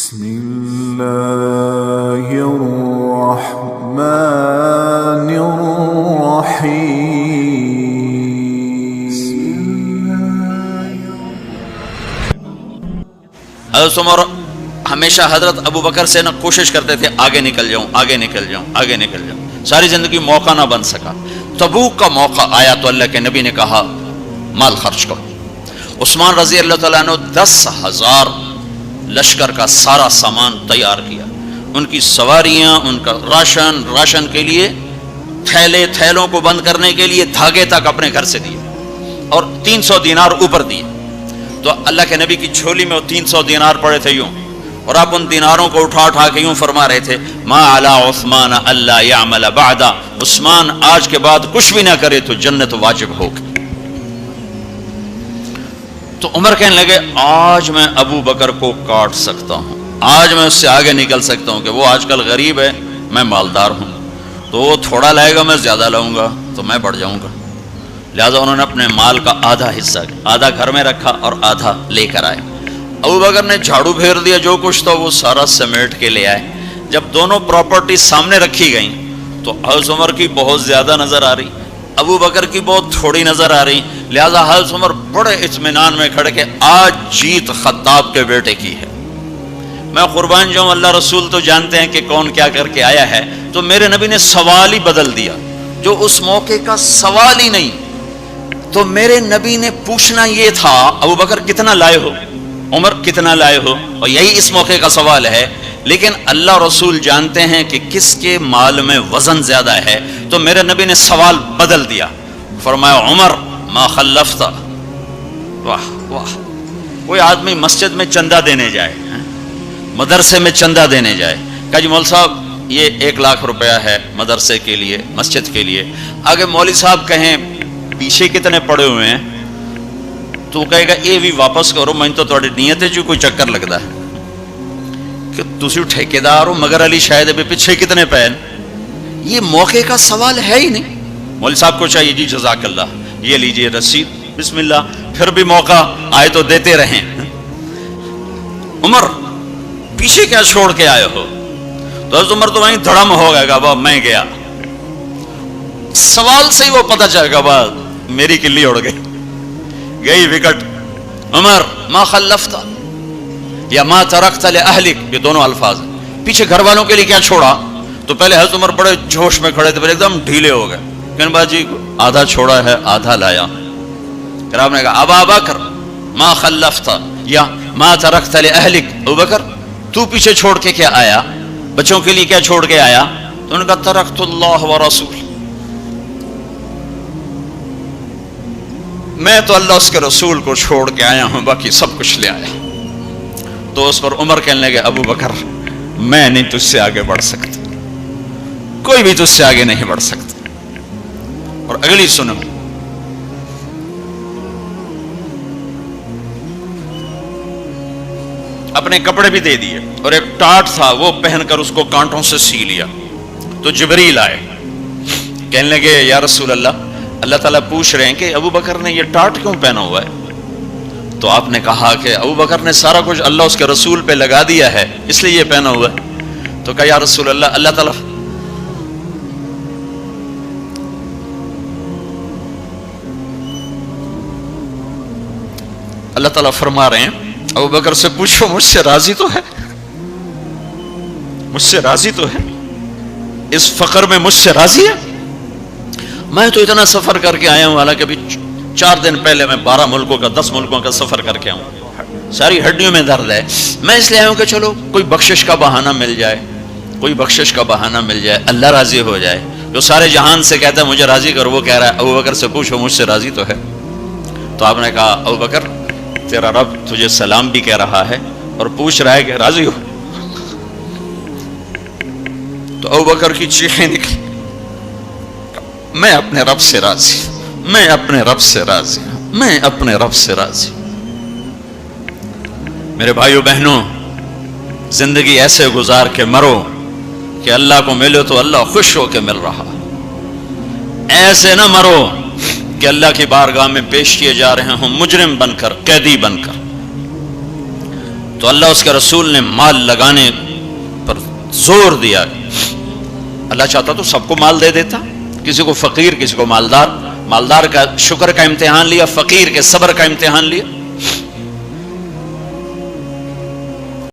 بسم اللہ الرحمن الرحیم۔ حضرت عمر ہمیشہ حضرت ابو بکر سے نہ کوشش کرتے تھے آگے نکل جاؤں آگے نکل جاؤں آگے نکل جاؤں، ساری زندگی موقع نہ بن سکا۔ تبوک کا موقع آیا تو اللہ کے نبی نے کہا مال خرچ کرو۔ عثمان رضی اللہ تعالیٰ عنہ 10,000 لشکر کا سارا سامان تیار کیا، ان کی سواریاں، ان کا راشن کے لیے تھیلوں کو بند کرنے کے لیے دھاگے تک اپنے گھر سے دیے، اور 300 دینار اوپر دیے۔ تو اللہ کے نبی کی جھولی میں وہ 300 دینار پڑے تھے یوں، اور آپ ان دیناروں کو اٹھا کے یوں فرما رہے تھے ما علی عثمان اللہ یعمل بعدا، عثمان آج کے بعد کچھ بھی نہ کرے تو جنت واجب ہوگی۔ تو عمر کہنے لگے آج میں ابو بکر کو کاٹ سکتا ہوں، آج میں اس سے آگے نکل سکتا ہوں کہ وہ آج کل غریب ہے، میں مالدار ہوں، تو وہ تھوڑا لائے گا میں زیادہ لاؤں گا تو میں بڑھ جاؤں گا۔ لہٰذا انہوں نے اپنے مال کا آدھا حصہ آدھا گھر میں رکھا اور آدھا لے کر آئے۔ ابو بکر نے جھاڑو پھیر دیا، جو کچھ تھا وہ سارا سمیٹ کے لے آئے۔ جب دونوں پراپرٹی سامنے رکھی گئیں تو حضرت عمر کی بہت زیادہ نظر آ رہی، ابو بکر کی بہت تھوڑی نظر آ رہی، لہذا حضرت عمر بڑے اطمینان میں کھڑے کہ آج جیت خطاب کے بیٹے کی ہے۔ میں قربان جاؤں، اللہ رسول تو جانتے ہیں کہ کون کیا کر کے آیا ہے، تو میرے نبی نے سوال ہی بدل دیا، جو اس موقع کا سوال ہی نہیں۔ تو میرے نبی نے پوچھنا یہ تھا ابو بکر کتنا لائے ہو، عمر کتنا لائے ہو، اور یہی اس موقع کا سوال ہے۔ لیکن اللہ رسول جانتے ہیں کہ کس کے مال میں وزن زیادہ ہے، تو میرے نبی نے سوال بدل دیا، فرمایا عمر ما خلفت۔ واہ واہ، کوئی آدمی مسجد میں چندہ دینے جائے، مدرسے میں چندہ دینے جائے، کہا جی مولوی صاحب یہ 1 لاکھ روپیہ ہے مدرسے کے لیے، مسجد کے لیے، آگے مولوی صاحب کہیں پیچھے کتنے پڑے ہوئے ہیں، تو وہ کہے گا یہ بھی واپس کرو، میں تو تھوڑی نیت ہے جو کوئی چکر لگتا ہے کہ تسی ٹھیکیدار ہو، مگر علی شاید ابھی پیچھے کتنے پین، یہ موقع کا سوال ہے ہی نہیں۔ مولوی صاحب کو چاہیے جی جزاک اللہ، یہ لیجئے رسید، بسم اللہ، پھر بھی موقع آئے تو دیتے رہیں۔ عمر پیچھے کیا چھوڑ کے آئے ہو؟ تو حضرت عمر تو وہیں دھڑم ہو گئے گا، میں گیا، سوال سے ہی وہ پتہ چلے گا، بعد میری کلی اڑ گئی وکٹ۔ عمر ما خلفت یا ما ترکت لأہلک، یہ دونوں الفاظ ہیں، پیچھے گھر والوں کے لیے کیا چھوڑا؟ تو پہلے حضرت عمر بڑے جوش میں کھڑے تھے، پھر ایک دم ڈھیلے ہو گئے، کہنے با جی آدھا چھوڑا ہے آدھا لایا۔ پھر آپ نے کہا ابا بکر ما خلفت یا ما ترکت لأہلک، ابو بکر تو پیچھے چھوڑ کے کیا آیا، بچوں کے لیے کیا چھوڑ کے آیا؟ تو انہوں نے کہا ترکت اللہ ورسول، میں تو اللہ اس کے رسول کو چھوڑ کے آیا ہوں، باقی سب کچھ لے آیا۔ تو اس پر عمر کہنے لگے ابو بکر میں نہیں تجھ سے آگے بڑھ سکتا، کوئی بھی تجھ سے آگے نہیں بڑھ سکتا۔ اور اگلی سنو، اپنے کپڑے بھی دے دیے اور ایک ٹاٹ تھا وہ پہن کر اس کو کانٹوں سے سی لیا۔ تو جبریل آئے، کہنے لگے یا رسول اللہ، اللہ تعالیٰ پوچھ رہے ہیں کہ ابو بکر نے یہ ٹاٹ کیوں پہنا ہوا ہے؟ تو آپ نے کہا کہ ابو بکر نے سارا کچھ اللہ اس کے رسول پہ لگا دیا ہے اس لیے یہ پہنا ہوا ہے۔ تو کہا یا رسول اللہ، اللہ تعالیٰ فرما رہے ہیں ابو بکر سے پوچھو مجھ سے راضی تو ہے، مجھ سے راضی تو ہے، اس فقر میں مجھ سے راضی ہے؟ میں تو اتنا سفر کر کے آیا ہوں، حالانکہ ابھی 4 دن پہلے میں 12 ملکوں کا 10 ملکوں کا سفر کر کے آؤں، ساری ہڈیوں میں درد ہے، میں اس لیے آیا ہوں کہ چلو کوئی بخشش کا بہانہ مل جائے، کوئی بخشش کا بہانہ مل جائے، اللہ راضی ہو جائے۔ جو سارے جہان سے کہتا ہے مجھے راضی کر، وہ کہہ رہا ہے ابو بکر سے پوچھو مجھ سے راضی تو ہے؟ تو آپ نے کہا ابو بکر تیرا رب تجھے سلام بھی کہہ رہا ہے اور پوچھ رہا ہے کہ راضی ہو؟ تو ابو بکر کی چیخیں نکلی، میں اپنے رب سے راضی، میں اپنے رب سے راضی، میں اپنے رب سے راضی۔ میرے بھائیو بہنوں، زندگی ایسے گزار کے مرو کہ اللہ کو ملو تو اللہ خوش ہو کے مل رہا، ایسے نہ مرو کہ اللہ کی بارگاہ میں پیش کیے جا رہے ہوں مجرم بن کر، قیدی بن کر۔ تو اللہ اس کے رسول نے مال لگانے پر زور دیا. اللہ چاہتا تو سب کو مال دے دیتا، کسی کو فقیر، کسی کو مالدار. مالدار کا شکر کا امتحان لیا، فقیر کے صبر کا امتحان لیا.